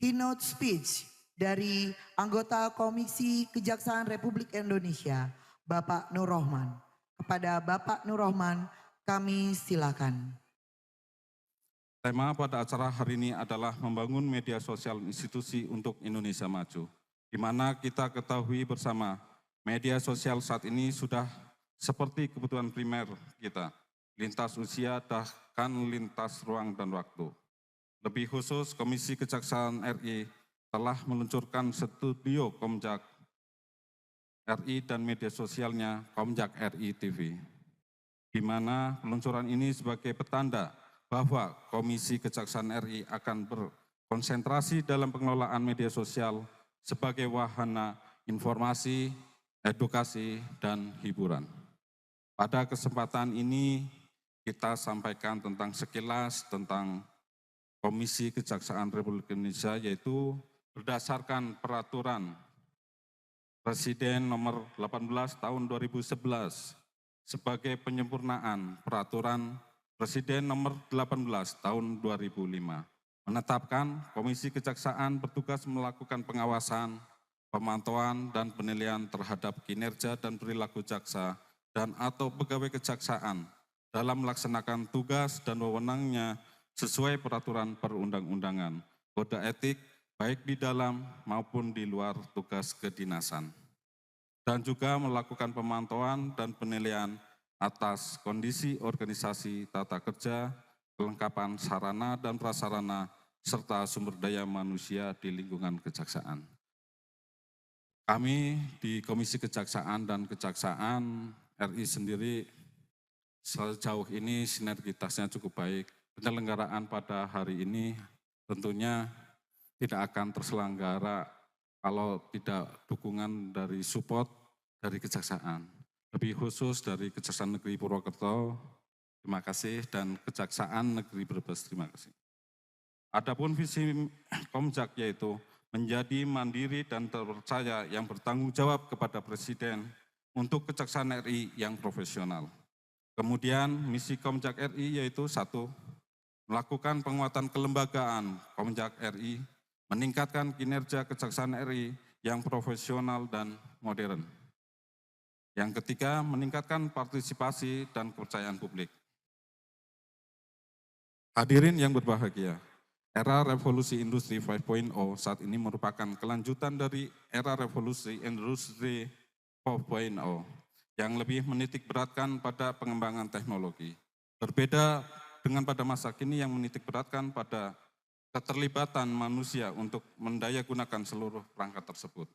keynote speech dari anggota Komisi Kejaksaan Republik Indonesia, Bapak Nur Rohman. Kepada Bapak Nur Rohman, kami silakan. Tema pada acara hari ini adalah membangun media sosial institusi untuk Indonesia maju. Di mana kita ketahui bersama, media sosial saat ini sudah seperti kebutuhan primer kita, lintas usia bahkan lintas ruang dan waktu. Lebih khusus, Komisi Kejaksaan RI telah meluncurkan studio Komjak RI dan media sosialnya Komjak RI TV, di mana peluncuran ini sebagai petanda bahwa Komisi Kejaksaan RI akan berkonsentrasi dalam pengelolaan media sosial sebagai wahana informasi, edukasi, dan hiburan. Pada kesempatan ini kita sampaikan tentang sekilas tentang Komisi Kejaksaan Republik Indonesia, yaitu berdasarkan peraturan Presiden nomor 18 tahun 2011 sebagai penyempurnaan peraturan Presiden nomor 18 tahun 2005, menetapkan Komisi Kejaksaan bertugas melakukan pengawasan, pemantauan, dan penilaian terhadap kinerja dan perilaku jaksa dan atau pegawai kejaksaan dalam melaksanakan tugas dan wewenangnya sesuai peraturan perundang-undangan, kode etik, baik di dalam maupun di luar tugas kedinasan. Dan juga melakukan pemantauan dan penilaian atas kondisi organisasi tata kerja, kelengkapan sarana dan prasarana, serta sumber daya manusia di lingkungan kejaksaan. Kami di Komisi Kejaksaan dan Kejaksaan RI sendiri sejauh ini sinergitasnya cukup baik. Penyelenggaraan pada hari ini tentunya tidak akan terselenggara kalau tidak dukungan dari support dari Kejaksaan. Lebih khusus dari Kejaksaan Negeri Purwokerto, terima kasih, dan Kejaksaan Negeri Brebes, terima kasih. Adapun visi Komjak yaitu menjadi mandiri dan terpercaya yang bertanggung jawab kepada Presiden untuk Kejaksaan RI yang profesional. Kemudian misi Komjak RI yaitu 1. Melakukan penguatan kelembagaan Komjak RI, meningkatkan kinerja Kejaksaan RI yang profesional dan modern. Yang ketiga, meningkatkan partisipasi dan kepercayaan publik. Hadirin yang berbahagia, era revolusi industri 5.0 saat ini merupakan kelanjutan dari era revolusi industri 4.0 yang lebih menitik beratkan pada pengembangan teknologi. Berbeda dengan pada masa kini yang menitik beratkan pada keterlibatan manusia untuk mendayagunakan seluruh perangkat tersebut.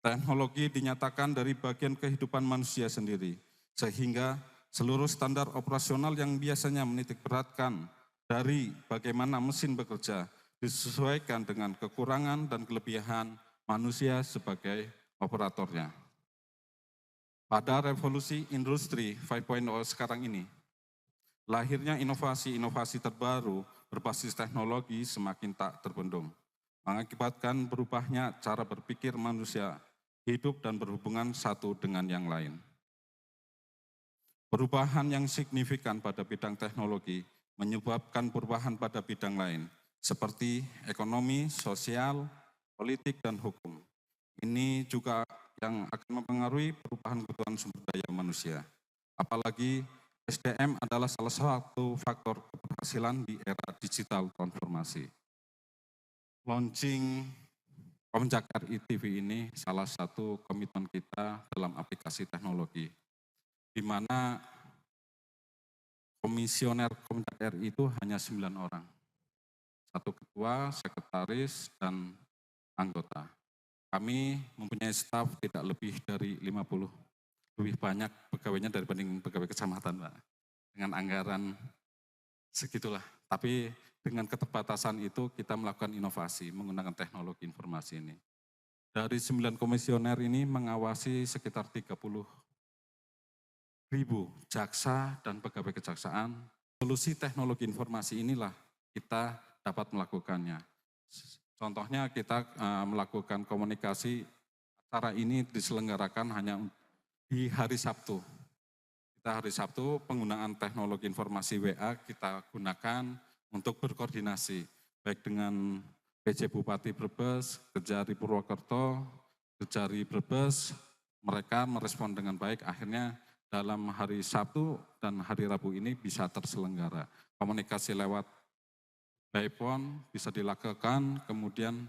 Teknologi dinyatakan dari bagian kehidupan manusia sendiri, sehingga seluruh standar operasional yang biasanya menitik beratkan dari bagaimana mesin bekerja disesuaikan dengan kekurangan dan kelebihan manusia sebagai operatornya. Pada revolusi industri 5.0 sekarang ini, lahirnya inovasi-inovasi terbaru berbasis teknologi semakin tak terbendung, mengakibatkan berubahnya cara berpikir manusia, hidup dan berhubungan satu dengan yang lain. Perubahan yang signifikan pada bidang teknologi menyebabkan perubahan pada bidang lain, seperti ekonomi, sosial, politik, dan hukum. Ini juga yang akan mempengaruhi perubahan kebutuhan sumber daya manusia. Apalagi SDM adalah salah satu faktor keberhasilan di era digital transformasi. Launching Komjak RI TV ini salah satu komitmen kita dalam aplikasi teknologi, di mana komisioner Komjak RI itu hanya 9 orang. 1 ketua, sekretaris, dan anggota. Kami mempunyai staf tidak lebih dari 50. Lebih banyak pegawainya dibanding pegawai kecamatan, Pak. Dengan anggaran segitulah. Tapi dengan keterbatasan itu kita melakukan inovasi menggunakan teknologi informasi ini. Dari 9 komisioner ini mengawasi sekitar 30.000 jaksa dan pegawai kejaksaan. Solusi teknologi informasi inilah kita dapat melakukannya. Contohnya kita melakukan komunikasi, acara ini diselenggarakan hanya di hari Sabtu. Kita hari Sabtu penggunaan teknologi informasi WA kita gunakan untuk berkoordinasi, baik dengan PJ Bupati Brebes, Kejari Purwokerto, Kejari Brebes, mereka merespon dengan baik, akhirnya dalam hari Sabtu dan hari Rabu ini bisa terselenggara. Komunikasi lewat by phone bisa dilakukan, kemudian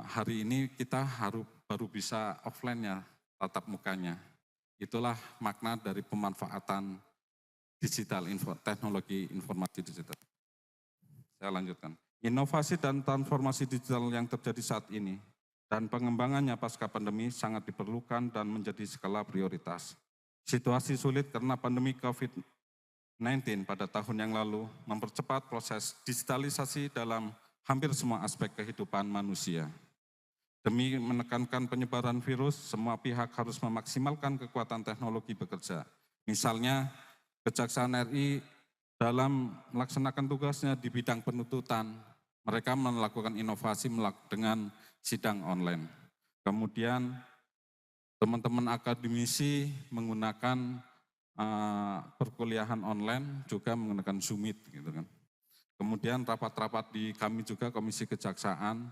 hari ini kita baru bisa offline-nya, tatap mukanya. Itulah makna dari pemanfaatan teknologi informasi digital. Saya lanjutkan. Inovasi dan transformasi digital yang terjadi saat ini dan pengembangannya pasca pandemi sangat diperlukan dan menjadi skala prioritas. Situasi sulit karena pandemi COVID-19 pada tahun yang lalu mempercepat proses digitalisasi dalam hampir semua aspek kehidupan manusia. Demi menekankan penyebaran virus, semua pihak harus memaksimalkan kekuatan teknologi bekerja. Misalnya, Kejaksaan RI dalam melaksanakan tugasnya di bidang penuntutan, mereka melakukan inovasi dengan sidang online. Kemudian teman-teman akademisi menggunakan perkuliahan online juga menggunakan Zoom Meet gitu kan. Kemudian rapat-rapat di kami juga Komisi Kejaksaan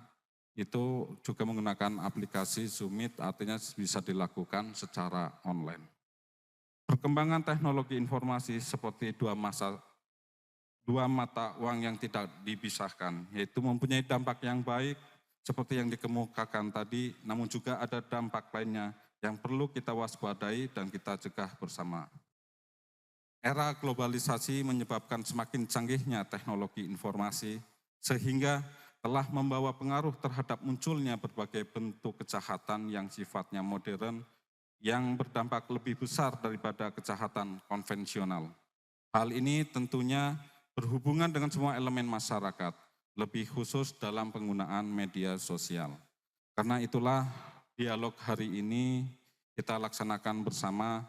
itu juga menggunakan aplikasi Zoom Meet, artinya bisa dilakukan secara online. Perkembangan teknologi informasi seperti dua mata uang yang tidak dipisahkan, yaitu mempunyai dampak yang baik seperti yang dikemukakan tadi, namun juga ada dampak lainnya yang perlu kita waspadai dan kita cegah bersama. Era globalisasi menyebabkan semakin canggihnya teknologi informasi, sehingga telah membawa pengaruh terhadap munculnya berbagai bentuk kejahatan yang sifatnya modern, yang berdampak lebih besar daripada kejahatan konvensional. Hal ini tentunya berhubungan dengan semua elemen masyarakat, lebih khusus dalam penggunaan media sosial. Karena itulah dialog hari ini kita laksanakan bersama,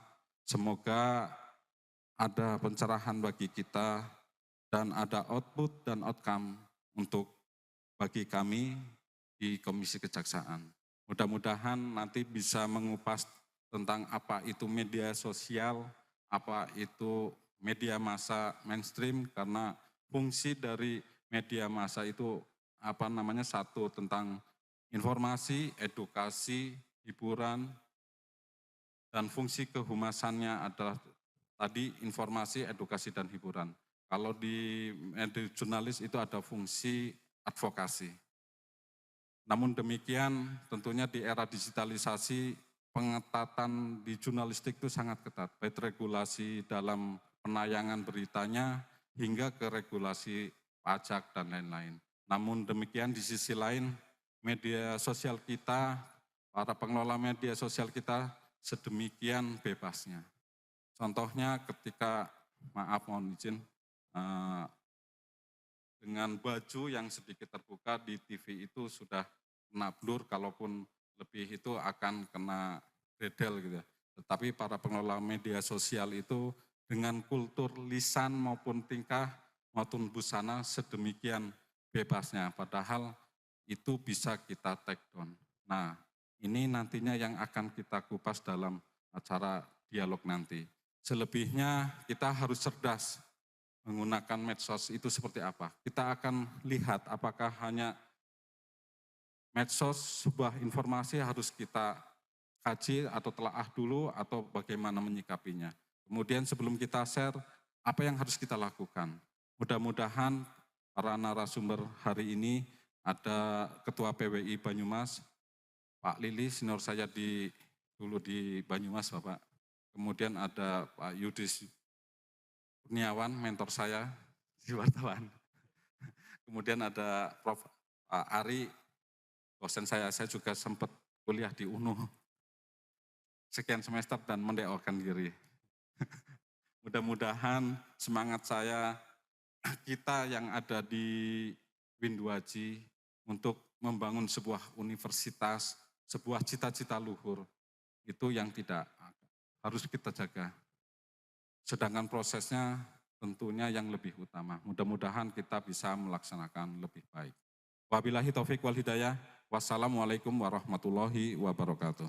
semoga ada pencerahan bagi kita dan ada output dan outcome untuk bagi kami di Komisi Kejaksaan. Mudah-mudahan nanti bisa mengupas tentang apa itu media sosial, apa itu media massa mainstream, karena fungsi dari media massa itu satu tentang informasi, edukasi, hiburan, dan fungsi kehumasannya adalah tadi informasi, edukasi, dan hiburan. Kalau di jurnalis itu ada fungsi advokasi. Namun demikian tentunya di era digitalisasi pengetatan di jurnalistik itu sangat ketat, baik regulasi dalam penayangan beritanya hingga ke regulasi pajak dan lain-lain. Namun demikian di sisi lain media sosial kita, para pengelola media sosial kita sedemikian bebasnya. Contohnya ketika, mohon izin, dengan baju yang sedikit terbuka di TV itu sudah kena blur, kalaupun lebih itu akan kena redel gitu. Tetapi para pengelola media sosial itu dengan kultur lisan maupun tingkah maupun busana sedemikian bebasnya, padahal itu bisa kita take down. Nah, ini nantinya yang akan kita kupas dalam acara dialog nanti. Selebihnya kita harus cerdas menggunakan medsos itu seperti apa. Kita akan lihat apakah hanya medsos sebuah informasi harus kita kaji atau telaah dulu atau bagaimana menyikapinya. Kemudian sebelum kita share, apa yang harus kita lakukan. Mudah-mudahan para narasumber hari ini ada Ketua PWI Banyumas, Pak Lili, senior saya dulu di Banyumas Bapak. Kemudian ada Pak Yudis Kurniawan, mentor saya di wartawan. Kemudian ada Prof. Ari, dosen saya juga sempat kuliah di UNU sekian semester dan mendeokan diri. Mudah-mudahan semangat saya, kita yang ada di Winduaji untuk membangun sebuah universitas, sebuah cita-cita luhur, itu yang tidak harus kita jaga. Sedangkan prosesnya tentunya yang lebih utama. Mudah-mudahan kita bisa melaksanakan lebih baik. Wabillahi taufik wal hidayah. Wassalamualaikum warahmatullahi wabarakatuh.